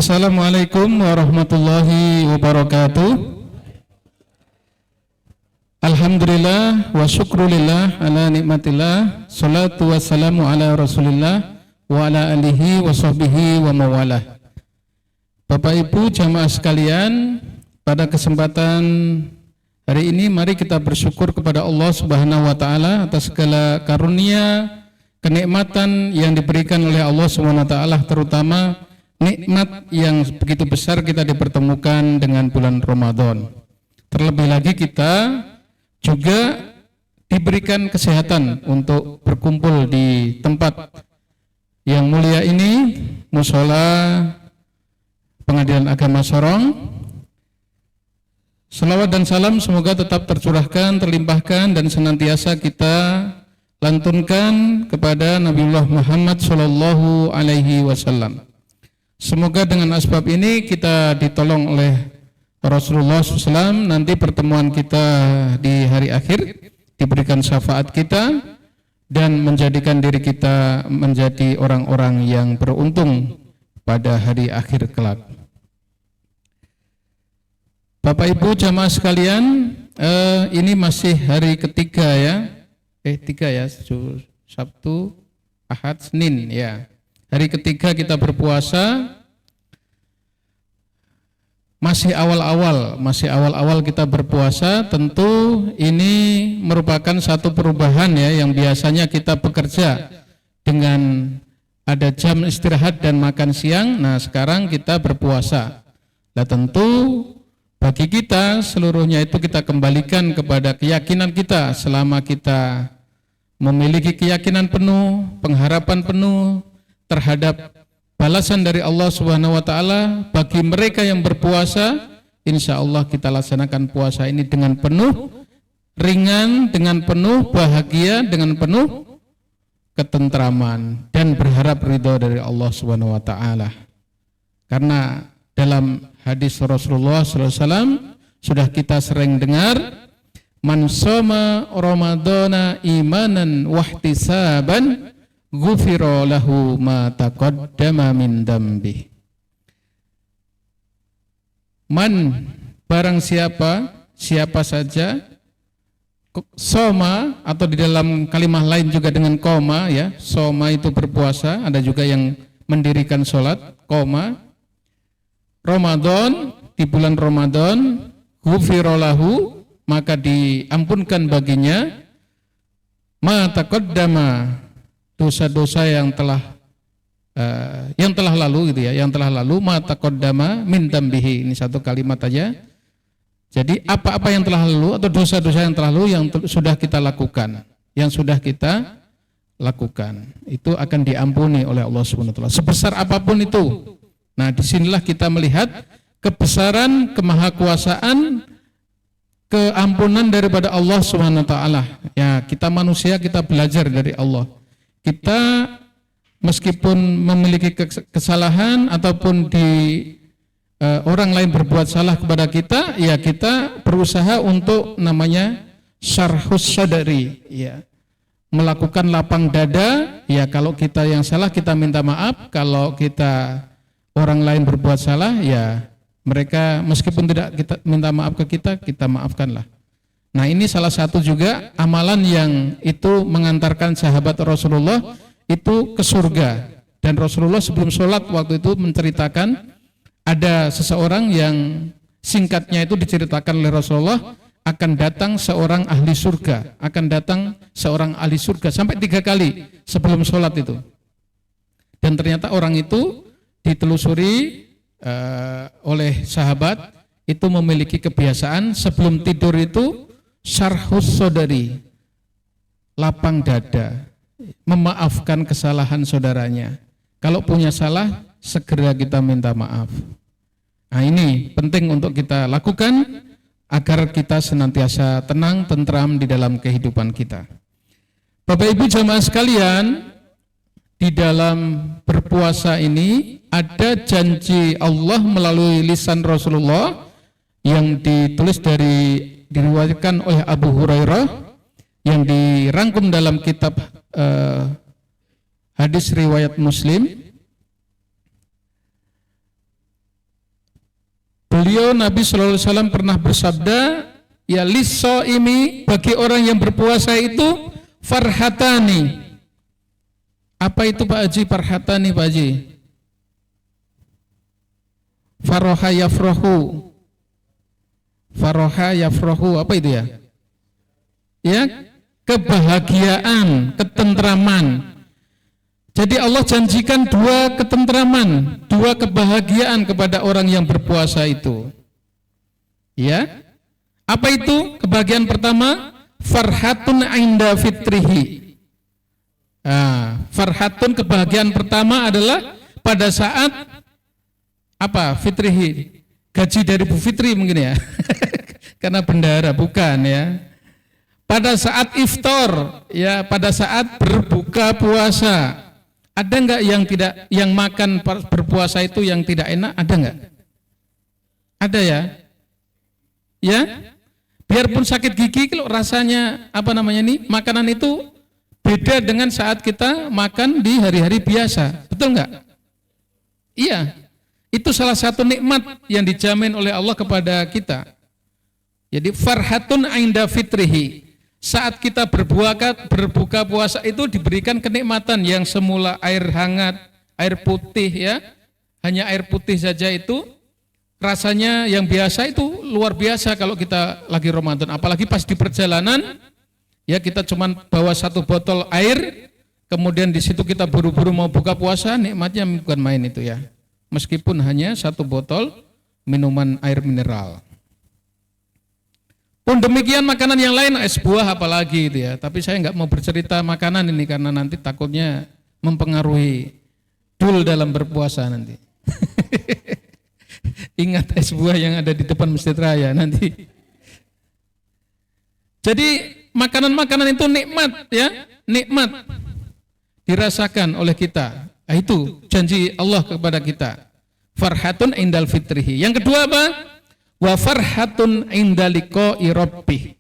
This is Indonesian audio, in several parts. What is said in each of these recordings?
Assalamualaikum warahmatullahi wabarakatuh. Alhamdulillah wa syukrulillah ala nikmatillah. Salatu wassalamu ala rasulillah wa ala alihi wa sahbihi wa mawalah. Bapak Ibu jamaah sekalian, pada kesempatan hari ini mari kita bersyukur kepada Allah Subhanahu wa taala atas segala karunia, kenikmatan yang diberikan oleh Allah Subhanahu wa taala, terutama nikmat yang begitu besar kita dipertemukan dengan bulan Ramadan. Terlebih lagi kita juga diberikan kesehatan untuk berkumpul di tempat yang mulia ini, Mushola Pengadilan Agama Sorong. Selawat dan salam semoga tetap tercurahkan, terlimpahkan dan senantiasa kita lantunkan kepada Nabiullah Muhammad sallallahu alaihi wasallam. Semoga dengan asbab ini kita ditolong oleh Rasulullah SAW, nanti pertemuan kita di hari akhir diberikan syafaat kita dan menjadikan diri kita menjadi orang-orang yang beruntung pada hari akhir kelak. Bapak Ibu jamaah sekalian, ini masih hari ketiga ya, Sabtu, Ahad, Senin ya. Hari ketiga kita berpuasa. Masih awal-awal kita berpuasa. Tentu ini merupakan satu perubahan ya, yang biasanya kita bekerja dengan ada jam istirahat dan makan siang. Nah sekarang kita berpuasa. Nah tentu bagi kita seluruhnya itu kita kembalikan kepada keyakinan kita. Selama kita memiliki keyakinan penuh, pengharapan penuh terhadap balasan dari Allah Subhanahu wa taala bagi mereka yang berpuasa, insya Allah kita laksanakan puasa ini dengan penuh ringan, dengan penuh bahagia, dengan penuh ketentraman dan berharap ridho dari Allah Subhanahu wa taala. Karena dalam hadis Rasulullah SAW sudah kita sering dengar, man shoma ramadhana imanan wahtisaban ghufira lahu ma taqaddama min dzambi. Man, barang siapa saja, soma atau di dalam kalimat lain juga dengan koma ya, soma itu berpuasa, ada juga yang mendirikan sholat, koma, Ramadan, di bulan Ramadan, ghufira lahu, maka diampunkan baginya, ma taqaddama, dosa-dosa yang telah lalu gitu ya, yang telah lalu, ma taqaddama min dzambihi, ini satu kalimat aja. Jadi apa-apa yang telah lalu atau dosa-dosa yang telah lalu yang sudah kita lakukan, itu akan diampuni oleh Allah Subhanahu wa taala sebesar apapun itu. Nah, disinilah kita melihat kebesaran, kemahakuasaan, keampunan daripada Allah Subhanahu wa taala. Ya, kita manusia, kita belajar dari Allah. Kita meskipun memiliki kesalahan ataupun orang lain berbuat salah kepada kita, ya kita berusaha untuk namanya syarhus sadari, ya, melakukan lapang dada. Ya, kalau kita yang salah kita minta maaf, kalau kita orang lain berbuat salah, ya mereka meskipun tidak kita minta maaf ke kita, kita maafkanlah. Nah, ini salah satu juga amalan yang itu mengantarkan sahabat Rasulullah itu ke surga. Dan Rasulullah sebelum sholat waktu itu menceritakan ada seseorang yang singkatnya itu diceritakan oleh Rasulullah, akan datang seorang ahli surga, sampai 3 kali sebelum sholat itu. Dan ternyata orang itu ditelusuri oleh sahabat itu memiliki kebiasaan sebelum tidur itu syarhus sodari, lapang dada, memaafkan kesalahan saudaranya. Kalau punya salah, segera kita minta maaf. Nah, ini penting untuk kita lakukan agar kita senantiasa tenang, tentram di dalam kehidupan kita. Bapak Ibu jamaah sekalian, di dalam berpuasa ini ada janji Allah melalui lisan Rasulullah yang diriwayatkan oleh Abu Hurairah, yang dirangkum dalam kitab hadis riwayat Muslim. beliau Nabi sallallahu alaihi wasallam pernah bersabda, ya lis-shaimi, bagi orang yang berpuasa itu farhatani. Apa itu Pak Haji farhatani Pak Haji? Faroha yafrohu. Faroha yafrohu, apa itu ya? Ya, kebahagiaan, ketentraman. Jadi Allah janjikan dua ketentraman, dua kebahagiaan kepada orang yang berpuasa itu. Ya, apa itu? Kebahagiaan pertama, farhatun inda fitrihi. Farhatun, kebahagiaan pertama adalah pada saat apa? Fitrihi, gaji dari Bu Fitri mungkin ya. Karena bendahara bukan ya. Pada saat iftar, ya pada saat berbuka puasa. Ada enggak yang makan berpuasa itu yang tidak enak? Ada enggak? Ada ya? Ya? Biarpun sakit gigi kalau rasanya makanan itu beda dengan saat kita makan di hari-hari biasa. Betul enggak? Iya. Itu salah satu nikmat yang dijamin oleh Allah kepada kita. Jadi farhatun inda fitrihi. Saat kita berbuka puasa itu diberikan kenikmatan yang semula air hangat, air putih ya, hanya air putih saja itu rasanya yang biasa itu luar biasa kalau kita lagi Ramadan, apalagi pas di perjalanan ya kita cuman bawa satu botol air, kemudian di situ kita buru-buru mau buka puasa, nikmatnya bukan main itu ya, meskipun hanya satu botol minuman air mineral. Pun demikian makanan yang lain, es buah apalagi itu ya. Tapi saya nggak mau bercerita makanan ini karena nanti takutnya mempengaruhi dul dalam berpuasa nanti. Ingat es buah yang ada di depan Masjid Raya nanti. Jadi makanan-makanan itu nikmat ya, nikmat dirasakan oleh kita. Itu janji Allah kepada kita. Farhatun indal fitrihi. Yang kedua apa? Wa farhatun inda liqa'i rabbih.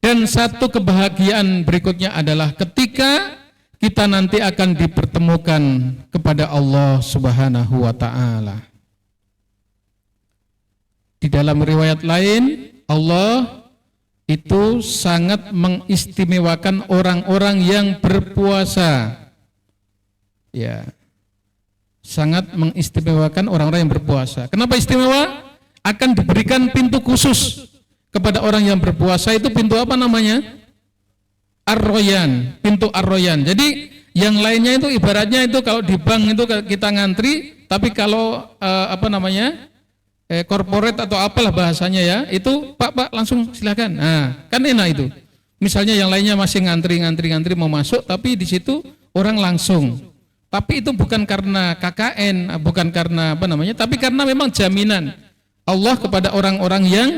Dan satu kebahagiaan berikutnya adalah ketika kita nanti akan dipertemukan kepada Allah Subhanahu wa taala. Di dalam riwayat lain, Allah itu sangat mengistimewakan orang-orang yang berpuasa. Ya. Sangat mengistimewakan orang-orang yang berpuasa. Kenapa istimewa? Akan diberikan pintu khusus kepada orang yang berpuasa. Itu pintu apa namanya? Ar-Royan, pintu Ar-Royan. Jadi yang lainnya itu ibaratnya itu kalau di bank itu kita ngantri, tapi kalau corporate atau apalah bahasanya ya, itu Pak langsung silakan. Nah, kan enak itu. Misalnya yang lainnya masih ngantri mau masuk, tapi di situ orang langsung. Tapi itu bukan karena KKN, bukan karena tapi karena memang jaminan Allah kepada orang-orang yang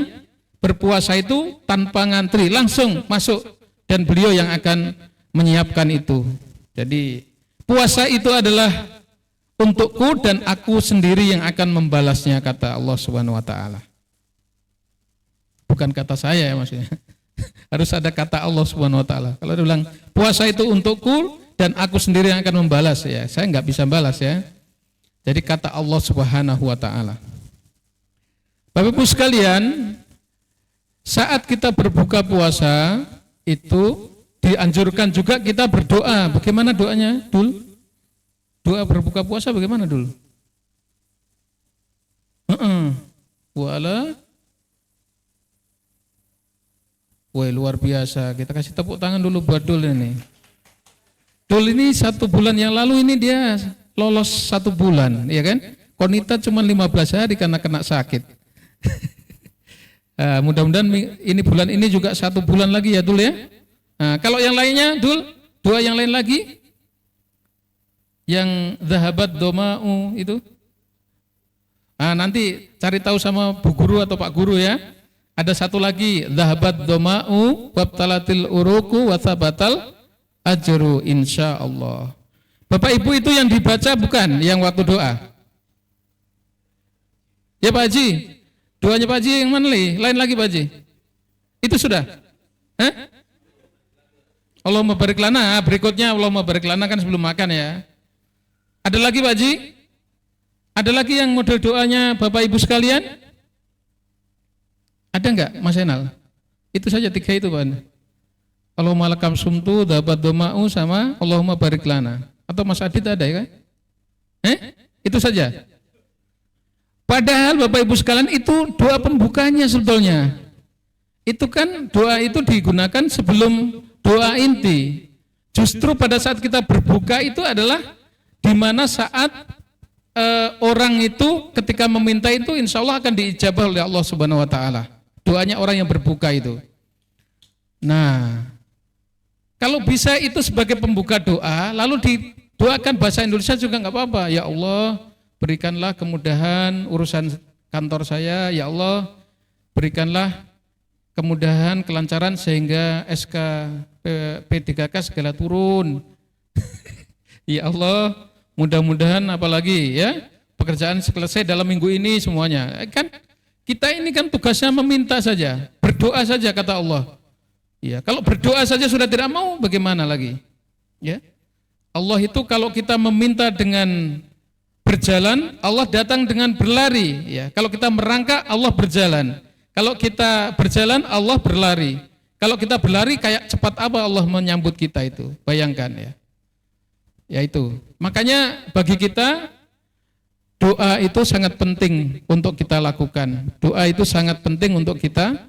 berpuasa itu tanpa ngantri, langsung masuk, dan beliau yang akan menyiapkan itu. Jadi puasa itu adalah untukku dan aku sendiri yang akan membalasnya, kata Allah Subhanahu wa taala. Bukan kata saya ya maksudnya. Harus ada kata Allah Subhanahu wa taala. Kalau dia bilang puasa itu untukku dan aku sendiri yang akan membalas, ya saya nggak bisa balas ya. Jadi kata Allah Subhanahu wa taala. Bapak Ibu sekalian, saat kita berbuka puasa itu dianjurkan juga kita berdoa. Bagaimana doanya, Dul? Doa berbuka puasa bagaimana, Dul? Wah, luar biasa. Kita kasih tepuk tangan dulu buat Dul ini. Dul ini 1 bulan yang lalu ini dia lolos 1 bulan, ya kan? Konita cuma 15 hari karena kena sakit. Mudah-mudahan ini bulan ini juga 1 bulan lagi ya Dul ya. Kalau yang lainnya Dul, doa yang lain lagi yang zahabat doma'u itu nanti cari tahu sama Bu Guru atau Pak Guru ya. Ada satu lagi zahabat doma'u wabtalatil uruku wasabatal ajru insyaallah. Bapak Ibu itu yang dibaca bukan yang waktu doa ya Pak Haji. Doanya Pak Haji yang mana lagi? Lain lagi Pak Haji? Itu sudah? Allahumma barik lana, berikutnya Allahumma barik lana kan sebelum makan ya. Ada lagi Pak Haji? Ada lagi yang model doanya Bapak Ibu sekalian? Ada enggak Mas Enal? Itu saja 3 itu Pak. Allahumma lakam sumtu dapat doma'u sama Allahumma barik lana. Atau Mas Adit ada ya kan? Itu saja. Padahal Bapak Ibu sekalian itu doa pembukanya sebetulnya. Itu kan doa itu digunakan sebelum doa inti. Justru pada saat kita berbuka itu adalah di mana saat orang itu ketika meminta itu insya Allah akan diijabah oleh Allah Subhanahu Wa Taala. Doanya orang yang berbuka itu. Nah, kalau bisa itu sebagai pembuka doa, lalu didoakan bahasa Indonesia juga nggak apa-apa. Ya Allah, berikanlah kemudahan urusan kantor saya. Ya Allah, berikanlah kemudahan, kelancaran sehingga SK P3K segala turun. Ya Allah, mudah-mudahan apalagi ya pekerjaan selesai dalam minggu ini semuanya. Kan kita ini kan tugasnya meminta saja, berdoa saja kata Allah. Ya, kalau berdoa saja sudah tidak mau, bagaimana lagi? Ya, Allah itu kalau kita meminta dengan berjalan, Allah datang dengan berlari. Ya, kalau kita merangkak, Allah berjalan. Kalau kita berjalan, Allah berlari. Kalau kita berlari, kayak cepat apa Allah menyambut kita itu? Bayangkan ya. Ya itu. Makanya bagi kita doa itu sangat penting untuk kita lakukan. Doa itu sangat penting untuk kita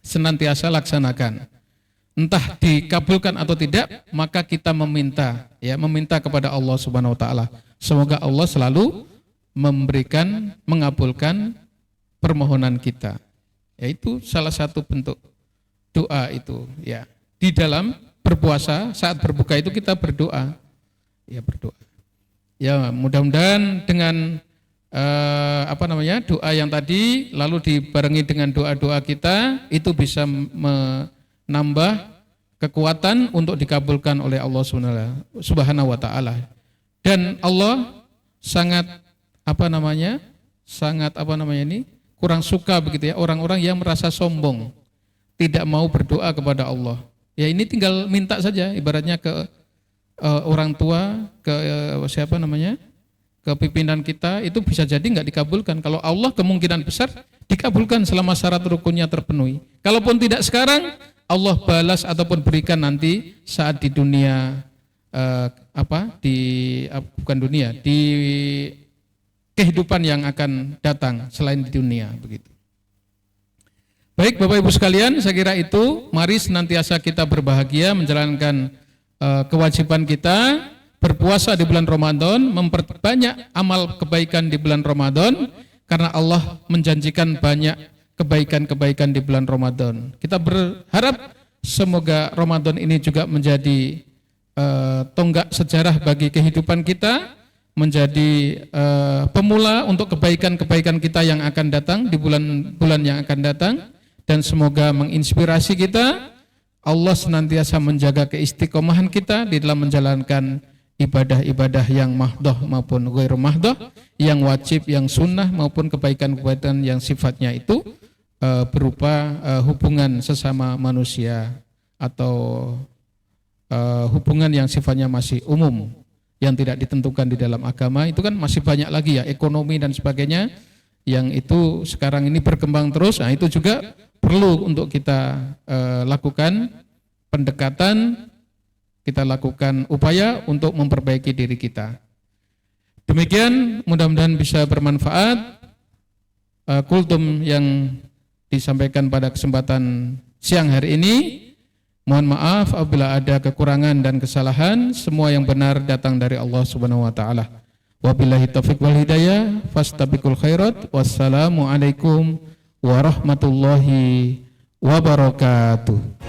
senantiasa laksanakan. Entah dikabulkan atau tidak, maka kita meminta, ya, meminta kepada Allah Subhanahu wa taala. Semoga Allah selalu memberikan, mengabulkan permohonan kita. Yaitu salah satu bentuk doa itu, ya. Di dalam berpuasa, saat berbuka itu kita berdoa. Ya, berdoa. Ya, mudah-mudahan dengan doa yang tadi lalu dibarengi dengan doa-doa kita itu bisa menambah kekuatan untuk dikabulkan oleh Allah Subhanahu wa taala. Dan Allah sangat kurang suka begitu ya orang-orang yang merasa sombong, tidak mau berdoa kepada Allah. Ya ini tinggal minta saja, ibaratnya ke orang tua, ke ke pimpinan kita, itu bisa jadi nggak dikabulkan. Kalau Allah kemungkinan besar dikabulkan selama syarat rukunnya terpenuhi. Kalaupun tidak sekarang, Allah balas ataupun berikan nanti saat di dunia di kehidupan yang akan datang selain di dunia begitu. Baik Bapak Ibu sekalian, saya kira itu. Mari senantiasa kita berbahagia menjalankan kewajiban kita berpuasa di bulan Ramadan, memperbanyak amal kebaikan di bulan Ramadan, karena Allah menjanjikan banyak kebaikan-kebaikan di bulan Ramadan. Kita berharap semoga Ramadan ini juga menjadi tonggak sejarah bagi kehidupan kita, menjadi pemula untuk kebaikan-kebaikan kita yang akan datang di bulan-bulan yang akan datang, dan semoga menginspirasi kita. Allah senantiasa menjaga keistiqomahan kita di dalam menjalankan ibadah-ibadah yang mahdoh maupun ghairu mahdoh, yang wajib, yang sunnah, maupun kebaikan-kebaikan yang sifatnya itu berupa hubungan sesama manusia atau hubungan yang sifatnya masih umum, yang tidak ditentukan di dalam agama. Itu kan masih banyak lagi ya, ekonomi dan sebagainya, yang itu sekarang ini berkembang terus. Nah itu juga perlu untuk kita lakukan pendekatan, kita lakukan upaya untuk memperbaiki diri kita. Demikian, mudah-mudahan bisa bermanfaat kultum yang disampaikan pada kesempatan siang hari ini. Mohon maaf apabila ada kekurangan dan kesalahan. Semua yang benar datang dari Allah Subhanahu wa taala. Wabillahi taufiq wal hidayah, fastabiqul khairat. Wassalamualaikum warahmatullahi wabarakatuh.